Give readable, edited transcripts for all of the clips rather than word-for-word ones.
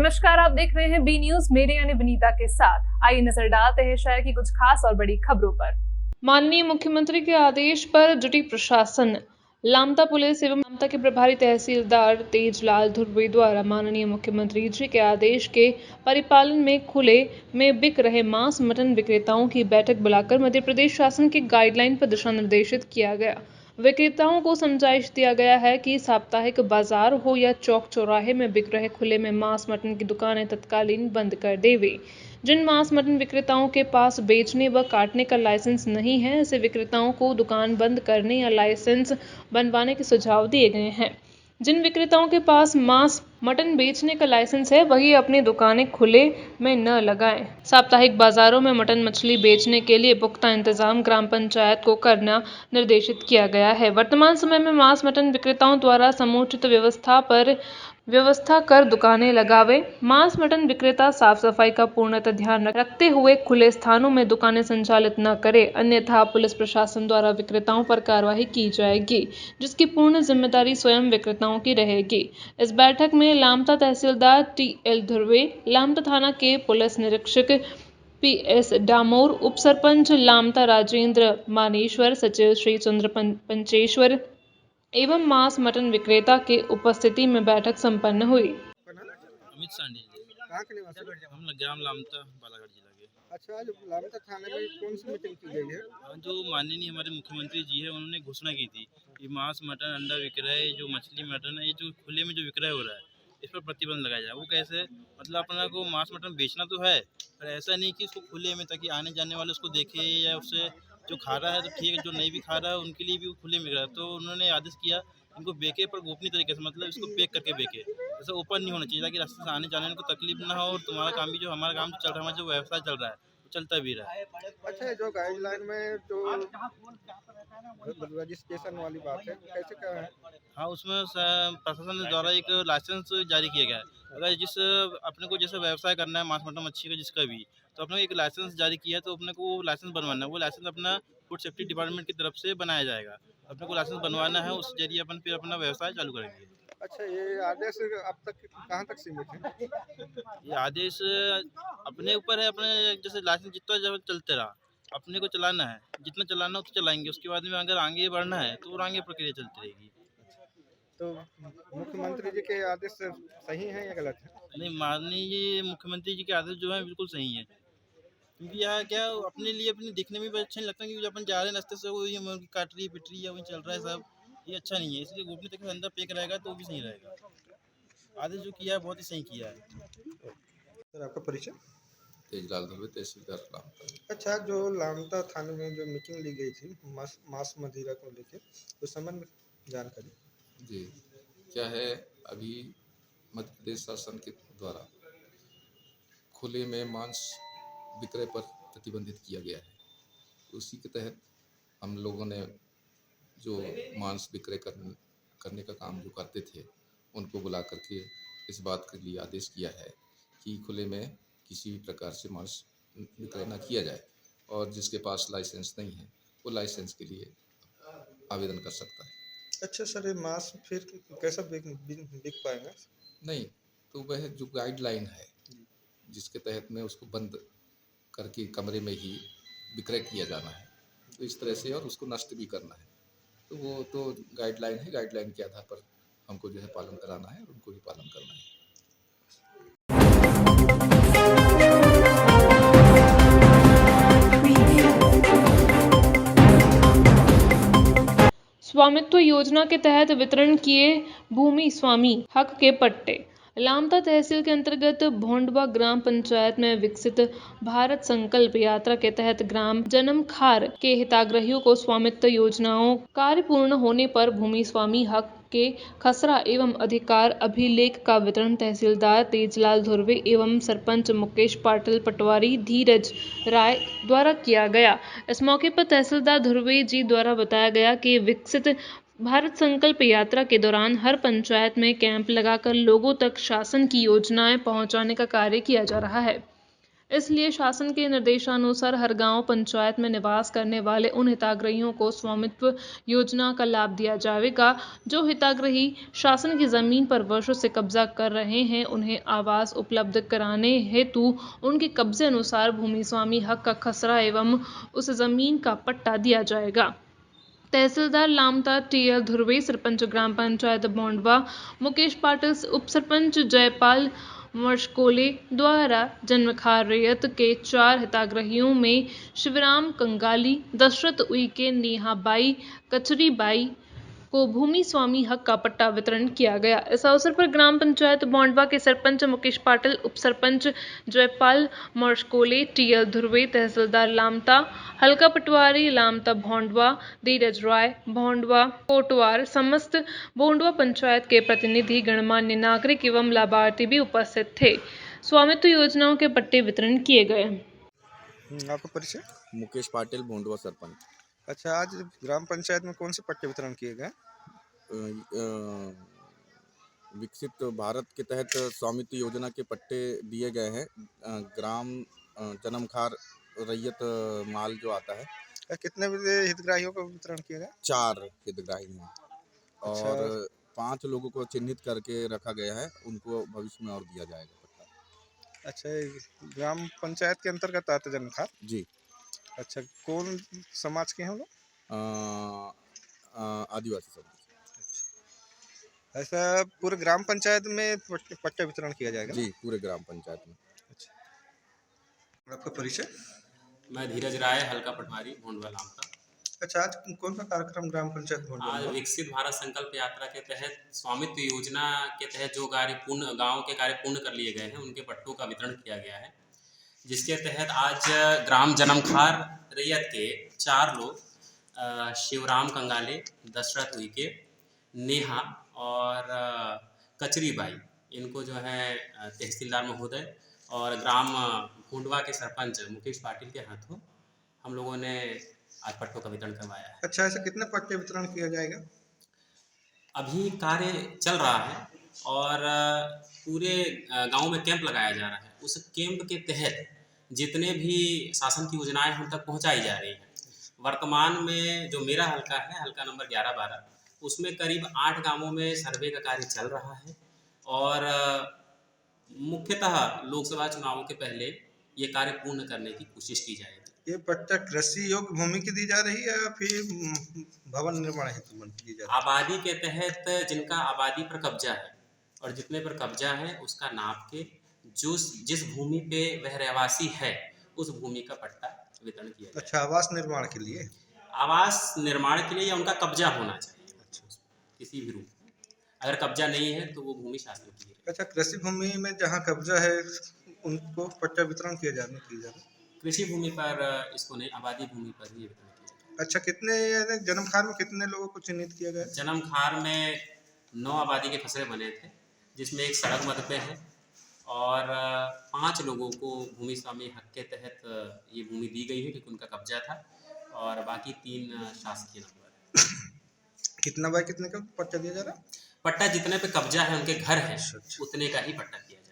नमस्कार, आप देख रहे हैं बी न्यूज, मेरे यानी विनीता के साथ। आइए नजर डालते हैं शहर की कुछ खास और बड़ी खबरों पर। माननीय मुख्यमंत्री के आदेश पर जुटी प्रशासन। लामता पुलिस एवं लामता के प्रभारी तहसीलदार तेजलाल धुर्वे द्वारा माननीय मुख्यमंत्री जी के आदेश के परिपालन में खुले में बिक रहे मांस मटन विक्रेताओं की बैठक बुलाकर मध्य प्रदेश शासन की गाइडलाइन पर दिशा निर्देशित किया गया। विक्रेताओं को समझाइश दिया गया है कि साप्ताहिक बाजार हो या चौक चौराहे में बिक रहे खुले में मांस मटन की दुकानें तत्कालीन बंद कर देवे। जिन मांस मटन विक्रेताओं के पास बेचने व काटने का लाइसेंस नहीं है, ऐसे विक्रेताओं को दुकान बंद करने या लाइसेंस बनवाने के सुझाव दिए गए हैं। जिन विक्रेताओं के पास मांस मटन बेचने का लाइसेंस है, वही अपनी दुकानें खुले में न लगाएं। साप्ताहिक बाजारों में मटन मछली बेचने के लिए पुख्ता इंतजाम ग्राम पंचायत को करना निर्देशित किया गया है। वर्तमान समय में मांस मटन विक्रेताओं द्वारा समुचित व्यवस्था कर दुकानें लगावे। मांस मटन विक्रेता साफ सफाई का पूर्णतः ध्यान रखते हुए खुले स्थानों में दुकानें संचालित न करे, अन्यथा पुलिस प्रशासन द्वारा विक्रेताओं पर कार्रवाई की जाएगी, जिसकी पूर्ण जिम्मेदारी स्वयं विक्रेताओं की रहेगी। इस बैठक में लामता तहसीलदार टी.एल. धुर्वे, लामता थाना के पुलिस निरीक्षक पी.एस. डामोर, उप सरपंच लामता राजेंद्र मानेश्वर, सचिव श्री चंद्र पंचेश्वर एवं मांस मटन विक्रेता के उपस्थिति में बैठक संपन्न हुई। अमित सांडी जी, कहाँ के निवासी हो? हम ग्राम लामता बालाघाट जिला के। अच्छा, आज लामता थाने में कौन सी मीटिंग की गई है? जो माननीय हमारे मुख्यमंत्री जी है, उन्होंने घोषणा की थी कि मांस मटन अंडा विक्रय, जो मछली मटन है, ये जो खुले में जो विक्रय हो रहा है, इस पर प्रतिबंध लगाया जाए। वो कैसे, मतलब अपना को मांस मटन बेचना तो है, पर ऐसा नहीं कि उसको खुले में, ताकि आने जाने वाले उसको देखे, या उससे जो खा रहा है तो ठीक है, जो नहीं भी खा रहा है उनके लिए भी वो खुले में बिक रहा है। तो उन्होंने आदेश किया इनको बेके, पर गोपनीय तरीके से, मतलब इसको पैक करके बेके, ऐसा ओपन नहीं होना चाहिए, ताकि रास्ते से आने जाने में को तकलीफ ना हो, और तुम्हारा काम भी, जो हमारा काम चल रहा है, हमारा जो व्यवसाय चल रहा है वो चलता भी रहा है। अच्छा, जो गाइडलाइन में जो रजिस्ट्रेशन वाली बात है, वो कैसे क्या है? हाँ, उसमें प्रशासन द्वारा एक लाइसेंस जारी किया गया है। अगर जिस अपने को जैसे व्यवसाय करना है मांस मटन मच्छी का, जिसका भी, तो अपने को एक लाइसेंस जारी किया है, तो अपने को वो लाइसेंस बनवाना है। वो लाइसेंस अपना फूड सेफ्टी डिपार्टमेंट की तरफ से बनाया जाएगा। अपने को लाइसेंस बनवाना है, उस जरिए अपन फिर अपना व्यवसाय चालू करेंगे। अच्छा, ये आदेश अब तक कहाँ तक सीमित है? ये आदेश अपने ऊपर है, अपने जैसे लाइसेंस जितना जब चलते रहा, अपने को चलाना है, जितना चलाना हो तो चलाएंगे। उसके बाद में अगर आगे बढ़ना है तो और आगे प्रक्रिया चलती रहेगी। तो मुख्यमंत्री जी के आदेश सही है या गलत है? नहीं, माननीय मुख्यमंत्री जी के आदेश जो है बिल्कुल सही है, क्योंकि यहाँ क्या अपने लिए अपने दिखने में भी अच्छा नहीं लगता, क्योंकि अपन जा रहे हैं रास्ते से, वो ये मुर्गी काट रही है, पिट रही है, वही चल रहा है सब, ये अच्छा नहीं है। इसलिए गोपनीय तरीके से अंदर पैक रहेगा तो भी सही रहेगा। आदेश जो किया है बहुत ही सही किया है। सर, आपका परिचय? तेजलाल धुर्वे, तहसीलदार लामता। अच्छा, जो लामता थाने में जो मीटिंग ली गई थी मांस मदिरा को लेकर, उस संबंध में जानकारी। जी, क्या है, अभी मध्य प्रदेश शासन के द्वारा खुले में मांस विक्रय पर प्रतिबंधित किया गया है। उसी के तहत हम लोगों ने जो मांस विक्रय करने का काम जो करते थे, उनको बुला करके इस बात के लिए आदेश किया है कि खुले में किसी भी प्रकार से मांस विक्रय न किया जाए, और जिसके पास लाइसेंस नहीं है वो लाइसेंस के लिए आवेदन कर सकता है। अच्छा सर, ये मांस फिर कैसा बिक पाएगा? नहीं तो वह जो गाइडलाइन है, जिसके तहत में उसको बंद करके कमरे में ही विक्रय किया जाना है, तो इस तरह से, और उसको नष्ट भी करना है, तो वो तो गाइडलाइन है। गाइडलाइन के आधार पर हमको जो है पालन कराना है, और उनको भी पालन करना है। स्वामित्व योजना के तहत वितरण किए भूमि स्वामी हक के पट्टे। लामता तहसील के अंतर्गत भोंडवा ग्राम पंचायत में विकसित भारत संकल्प यात्रा के तहत ग्राम जनमखार के हितग्राहियों को स्वामित्व योजनाओं कार्य पूर्ण होने पर भूमि स्वामी हक के खसरा एवं अधिकार अभिलेख का वितरण तहसीलदार तेजलाल धुर्वे एवं सरपंच मुकेश पाटिल पटवारी धीरज राय द्वारा किया गया। इस मौके पर तहसीलदार धुर्वे जी द्वारा बताया गया कि विकसित भारत संकल्प यात्रा के दौरान हर पंचायत में कैंप लगाकर लोगों तक शासन की योजनाएं पहुंचाने का कार्य किया जा रहा है। इसलिए शासन के निर्देशानुसार हर गांव पंचायत में निवास करने वाले उन हितग्राहियों को स्वामित्व योजना का लाभ दिया जाएगा। जो हितग्राही शासन की जमीन पर वर्षों से कब्जा कर रहे हैं, उन्हें आवास उपलब्ध कराने हेतु उनके कब्जे अनुसार भूमि स्वामी हक का खसरा एवं उस जमीन का पट्टा दिया जाएगा। तहसीलदार लामता टीएल ध्रुवे, सरपंच ग्राम पंचायत बोंडवा मुकेश पाटिल, उप सरपंच जयपाल मशकोले द्वारा जन्मखार रैयत के 4 हितग्राहियों में शिवराम कंगाली, दशरथ उइके, नेहा बाई, कचरी बाई को भूमि स्वामी हक का पट्टा वितरण किया गया। इस अवसर पर ग्राम पंचायत बोंडवा के सरपंच मुकेश पाटिल, उप सरपंच जयपाल मशकोले, टीएल ध्रुवे, तहसीलदार लामता, हल्का पटवारी लामता भोंडवा, धीरज राय भोंडवा, कोटवार, समस्त बोंडवा पंचायत के प्रतिनिधि, गणमान्य नागरिक एवं लाभार्थी भी उपस्थित थे। स्वामित्व योजनाओं के पट्टे वितरण किए गए। आपका परिचय? मुकेश पाटिल, भोंडवा सरपंच। अच्छा, आज ग्राम पंचायत में कौन से पट्टे वितरण किए गए? विकसित भारत के तहत स्वामित्व योजना के पट्टे दिए गए हैं। ग्राम जन्मखार रैयत माल जो आता है, कितने हितग्राहियों को वितरण किया गया? 4 हितग्राही हैं अच्छा। और 5 लोगों को चिन्हित करके रखा गया है, उनको भविष्य में और दिया जाएगा पट्टा। अच्छा, ये ग्राम पंचायत के अंतर्गत आते जन्मखार? जी। अच्छा, कौन समाज के हैं वो लोग? आदिवासी समाज। ऐसा पूरे ग्राम पंचायत में पट्टा वितरण किया जाएगा? जी, पूरे ग्राम पंचायत में। अच्छा, आपका परिचय? मैं धीरज राय, हल्का पटवारी, भोंडवा लामता। अच्छा, आज कौन सा कार्यक्रम ग्राम पंचायत भोंडवा आज में? विकसित भारत संकल्प यात्रा के तहत स्वामित्व योजना के तहत जो कार्य पूर्ण गाँव के कार्य पूर्ण कर लिए गए हैं, उनके पट्टों का वितरण किया गया है, जिसके तहत आज ग्राम जन्मखार रैयत के 4 लोग शिवराम कंगाले, दशरथ उइके, नेहा और कचरी बाई, इनको जो है तहसीलदार महोदय और ग्राम भोंडवा के सरपंच मुकेश पाटिल के हाथों हम लोगों ने आज पट्टों का वितरण करवाया है। अच्छा, ऐसे कितने पट्टे वितरण किया जाएगा? अभी कार्य चल रहा है और पूरे गांव में कैंप लगाया जा रहा है। उस कैंप के तहत जितने भी शासन की योजनाएं हम तक पहुंचाई जा रही हैं। वर्तमान में जो मेरा हल्का है, हल्का नंबर 11-12, उसमें करीब 8 गांवों में सर्वे का कार्य चल रहा है और मुख्यतः लोकसभा चुनावों के पहले ये कार्य पूर्ण करने की कोशिश की जाएगी। ये पट्टा कृषि योग्य भूमि की दी जा रही है या फिर भवन निर्माण हेतु दी जा रही है? आबादी के तहत जिनका आबादी पर कब्जा है और जितने पर कब्जा है उसका नाप के जो जिस भूमि पे वह रहवासी है उस भूमि का पट्टा वितरण किया जाए। अच्छा, आवास निर्माण के लिए? आवास निर्माण के लिए या उनका कब्जा होना चाहिए। अच्छा, किसी भी रूप में अगर कब्जा नहीं है तो वो भूमि शासन की है। अच्छा, कृषि भूमि में जहाँ कब्जा है उनको पट्टा वितरण किया जाना कृषि भूमि पर इसको नहीं, आबादी भूमि पर ही वितरण किया जाए। अच्छा, कितने जन्मखार में कितने लोगों को चिन्हित किया गया? जन्मखार में 9 आबादी के खसरे बने थे, जिसमें एक सड़क मद पे है और 5 लोगों को भूमि स्वामी हक के तहत ये भूमि दी गई है क्योंकि उनका कब्जा था और बाकी 3 शासकीय नंबर है। कितना बाय कितने का पट्टा दिया जा रहा है? पट्टा जितने पे कब्जा है उनके घर है उतने का ही पट्टा दिया जाएगा।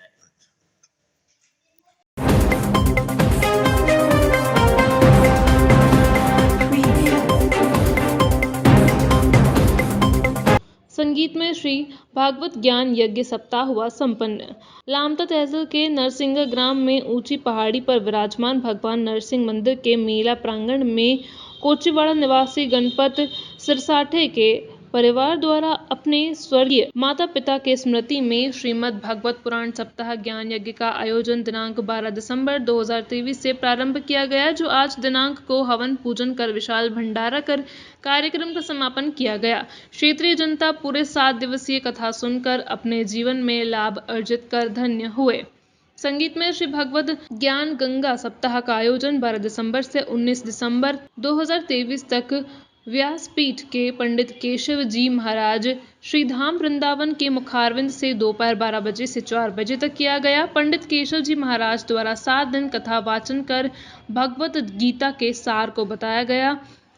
संगीत में श्री भागवत ज्ञान यज्ञ सप्ताह हुआ संपन्न। लामता तहसील के नरसिंह ग्राम में ऊंची पहाड़ी पर विराजमान भगवान नरसिंह मंदिर के मेला प्रांगण में कोचीवाड़ा निवासी गणपत सिरसाठे के परिवार द्वारा अपने स्वर्गीय माता पिता के स्मृति में श्रीमद् भागवत पुराण सप्ताह ज्ञान यज्ञ का आयोजन दिनांक 12 दिसंबर 2023 से प्रारंभ किया गया, जो आज दिनांक को हवन पूजन कर विशाल भंडारा कर कार्यक्रम का समापन किया गया। क्षेत्रीय जनता पूरे 7 दिवसीय कथा सुनकर अपने जीवन में लाभ अर्जित कर धन्य हुए। संगीत में श्री भगवत ज्ञान गंगा सप्ताह का आयोजन 12 दिसंबर से 19 दिसंबर 2023 तक व्यासपीठ के पंडित केशव जी महाराज श्रीधाम वृंदावन के मुखारविंद से दोपहर 12 बजे से 4 बजे तक किया गया। पंडित केशव जी महाराज द्वारा 7 दिन कथा वाचन कर भगवत गीता के सार को बताया गया।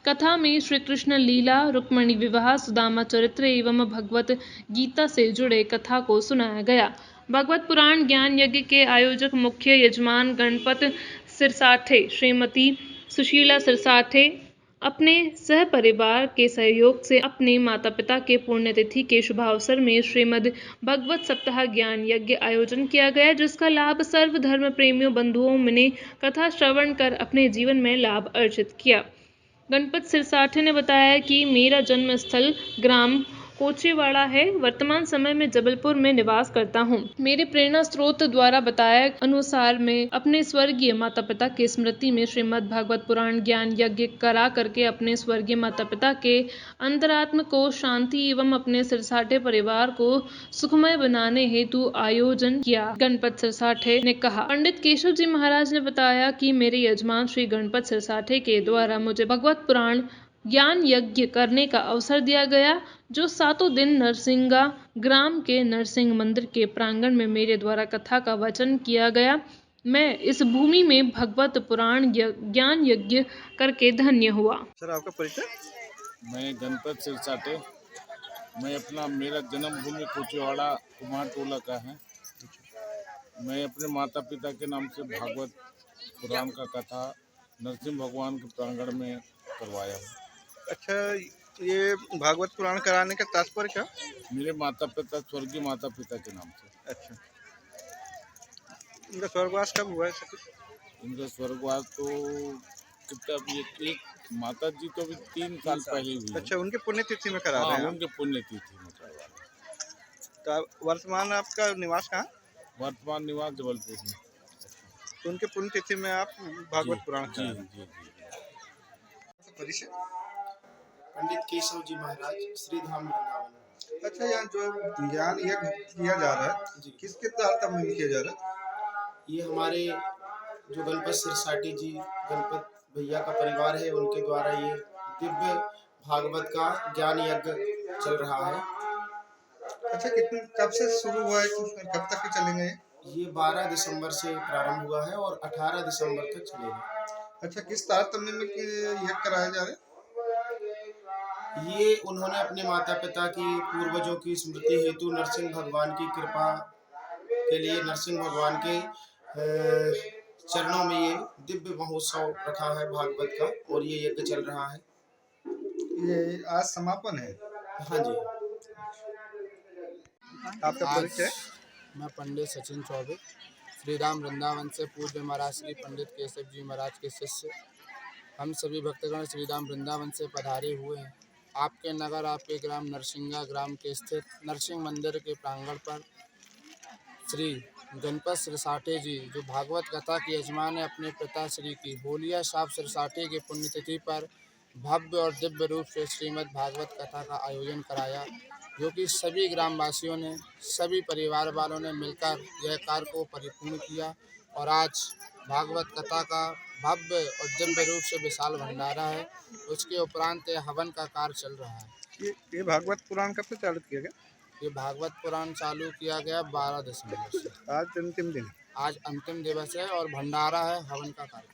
कथा में श्री कृष्ण लीला, रुक्मणी विवाह, सुदामा चरित्र एवं भगवत गीता से जुड़े कथा को सुनाया गया। भगवत पुराण ज्ञान यज्ञ के आयोजक मुख्य यजमान गणपत सिरसाठे श्रीमती सुशीला सिरसाठे अपने सहपरिवार के सहयोग से अपने माता पिता के पुण्यतिथि के शुभावसर में श्रीमद् भगवत सप्ताह ज्ञान यज्ञ आयोजन किया गया, जिसका लाभ सर्व धर्म प्रेमियों बंधुओं ने कथा श्रवण कर अपने जीवन में लाभ अर्जित किया। गणपत सिरसाठे ने बताया कि मेरा जन्म स्थल ग्राम कोचेवाड़ा है। वर्तमान समय में जबलपुर में निवास करता हूँ। मेरे प्रेरणा स्रोत द्वारा बताया अनुसार मैं अपने स्वर्गीय माता पिता के स्मृति में श्रीमद् भागवत पुराण ज्ञान यज्ञ करा करके अपने स्वर्गीय माता पिता के अंतरात्म को शांति एवं अपने सिरसाठे परिवार को सुखमय बनाने हेतु आयोजन किया। गणपत सिरसाठे ने कहा। पंडित केशव जी महाराज ने बताया कि मेरे यजमान श्री गणपत सिरसाठे के द्वारा मुझे भगवत पुराण ज्ञान यज्ञ करने का अवसर दिया गया, जो 7 दिन नरसिंगा ग्राम के नरसिंह मंदिर के प्रांगण में मेरे द्वारा कथा का वचन किया गया। मैं इस भूमि में भगवत पुराण ज्ञान यज्ञ करके धन्य हुआ। सर आपका परिचय? मैं गणपत सिरसाठे। मेरा जन्मभूमि कोचेवाड़ा कुमार टोला का है। मैं अपने माता पिता के नाम से भागवत पुराण का कथा नरसिंह भगवान के प्रांगण में करवाया हूँ। अच्छा, ये भागवत पुराण कराने का तात्पर्य क्या? मेरे माता पिता स्वर्गीय माता पिता के नाम से। अच्छा, इनका स्वर्गवास कब हुआ है? इनका स्वर्गवास तो कितना एक माता जी तो अभी 3 साल पहले हुई है। अच्छा, उनके पुण्यतिथि में करा रहे हाँ, हैं। उनके पुण्यतिथि में करवा रहे हैं। तो वर्तमान आपका निवास कहाँ? वर्तमान निवास जबलपुर में। तो उनके पुण्यतिथि में आप भागवत पुराण जी करा रहे हैं। जी। परिचय? पंडित केशव जी महाराज, श्रीधाम वृंदावन। अच्छा, यहाँ जो ज्ञान यज्ञ किया जा रहा है जी, किसके तारतम्य में किया जा रहा है? ये हमारे जो गणपत सिरसाठे जी गणपत भैया का परिवार है, उनके द्वारा ये दिव्य भागवत का ज्ञान यज्ञ चल रहा है। अच्छा, कब से शुरू हुआ है, कब तक के चलेंगे? ये 12 दिसंबर से प्रारंभ हुआ है और 18 दिसंबर तक चलेगा। अच्छा, किस तारतम्य में यज्ञ कराया जा रहा है? ये उन्होंने अपने माता पिता की पूर्वजों की स्मृति हेतु नरसिंह भगवान की कृपा के लिए नरसिंह भगवान के चरणों में ये दिव्य महोत्सव रखा है भागवत का, और ये यज्ञ चल रहा है। ये आज समापन है। हाँ जी। आपका परिचय? मैं पंडित सचिन चौबे, श्रीराम वृंदावन से पूज्य महाराज श्री पंडित केशव जी महाराज के शिष्य। हम सभी भक्तगण श्रीराम वृंदावन से पधारे हुए हैं। आपके नगर, आपके ग्राम नरसिंगा ग्राम के स्थित नरसिंह मंदिर के प्रांगण पर श्री गणपत सिरसाठे जी, जो भागवत कथा के यजमान है, अपने पिता श्री की होलिया साहब सिरसाठे की पुण्यतिथि पर भव्य और दिव्य रूप से श्रीमद् भागवत कथा का आयोजन कराया, जो कि सभी ग्रामवासियों ने, सभी परिवार वालों ने मिलकर यह कार्य को परिपूर्ण किया। और आज भागवत कथा का भव्य और दिव्य रूप से विशाल भंडारा है। उसके उपरांत हवन का कार्य चल रहा है। ये भागवत पुराण कब से चालू किया गया? ये भागवत पुराण चालू किया गया 12 दिसंबर से। आज अंतिम दिन। आज अंतिम दिवस है और भंडारा है, हवन का कार्य।